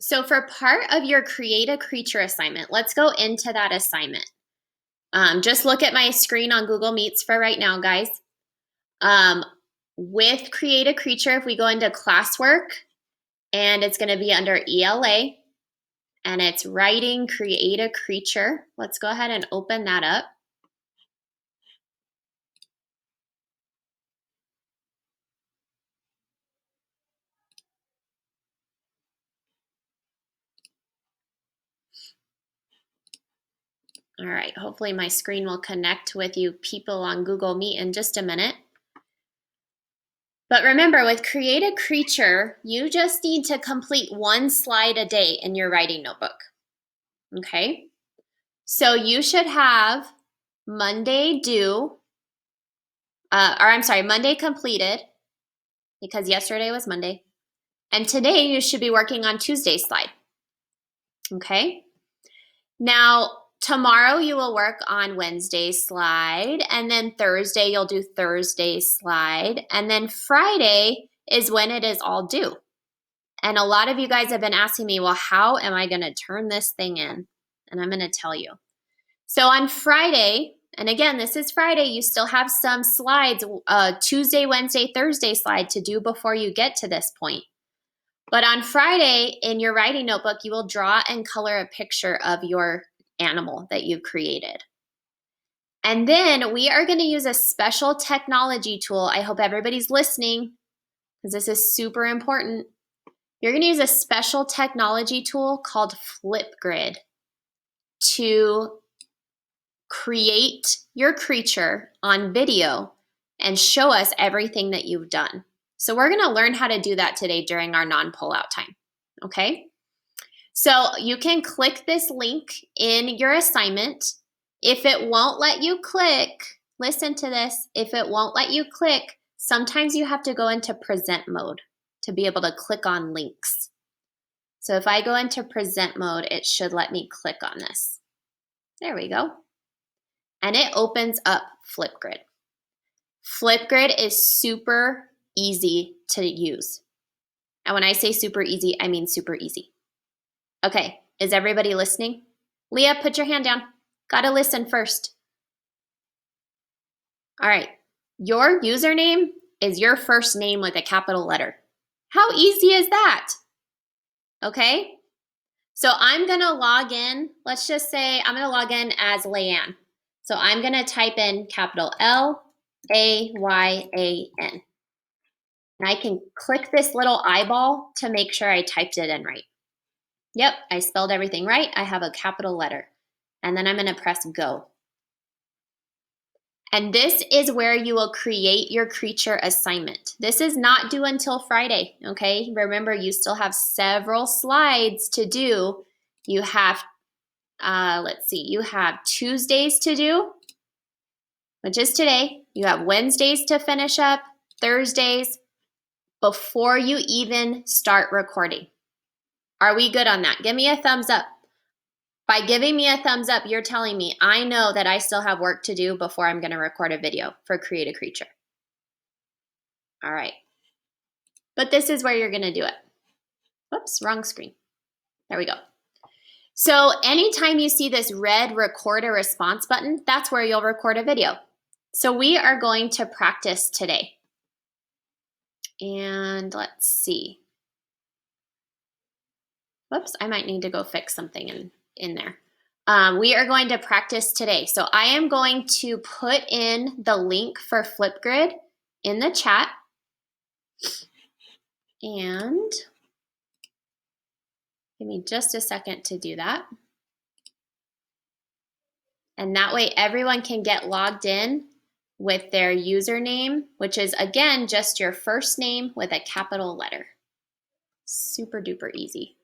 So for part of your Create a Creature assignment, let's go into that assignment. Just look at my screen on Google Meets for right now, guys. With Create a Creature, if we go into classwork, and it's going to be under ELA, and it's writing Create a Creature. Let's go ahead and open that up. All right, hopefully my screen will connect with you people on Google Meet in just a minute. But remember, with Create a Creature, you just need to complete one slide a day in your writing notebook. Okay? So you should have Monday due, Monday completed, because yesterday was Monday. And today you should be working on Tuesday's slide. Okay? Now, tomorrow you will work on Wednesday's slide, and then Thursday you'll do Thursday's slide, and then Friday is when it is all due. And a lot of you guys have been asking me, well, how am I going to turn this thing in? And I'm going to tell you. So on Friday, and again, this is Friday, you still have some slides, Tuesday, Wednesday, Thursday slide to do before you get to this point. But on Friday, in your writing notebook, you will draw and color a picture of your animal that you've created. And then we are going to use a special technology tool. I hope everybody's listening, because this is super important. You're going to use a special technology tool called FlipGrid to create your creature on video and show us everything that you've done. So we're going to learn how to do that today during our non-pullout time, okay? So you can click this link in your assignment. If it won't let you click, listen to this, if it won't let you click, sometimes you have to go into present mode to be able to click on links. So if I go into present mode, it should let me click on this. There we go. And it opens up FlipGrid. FlipGrid is super easy to use. And when I say super easy, I mean super easy. Okay, is everybody listening? Leah, put your hand down. Gotta listen first. All right, your username is your first name with a capital letter. How easy is that? Okay, so I'm gonna log in. Let's just say I'm gonna log in as Leanne. So I'm gonna type in capital L-A-Y-A-N. And I can click this little eyeball to make sure I typed it in right. Yep, I spelled everything right. I have a capital letter. And then I'm going to press go. And this is where you will create your creature assignment. This is not due until Friday, okay? Remember, you still have several slides to do. You have, you have Tuesdays to do, which is today. You have Wednesdays to finish up, Thursdays, before you even start recording. Are we good on that? Give me a thumbs up. By giving me a thumbs up, you're telling me I know that I still have work to do before I'm going to record a video for Create a Creature. All right. But this is where you're going to do it. Whoops, wrong screen. There we go. So anytime you see this red record a response button, that's where you'll record a video. So we are going to practice today. And let's see. Whoops, I might need to go fix something in there. We are going to practice today. So I am going to put in the link for FlipGrid in the chat. And give me just a second to do that. And that way everyone can get logged in with their username, which is, again, just your first name with a capital letter. Super duper easy.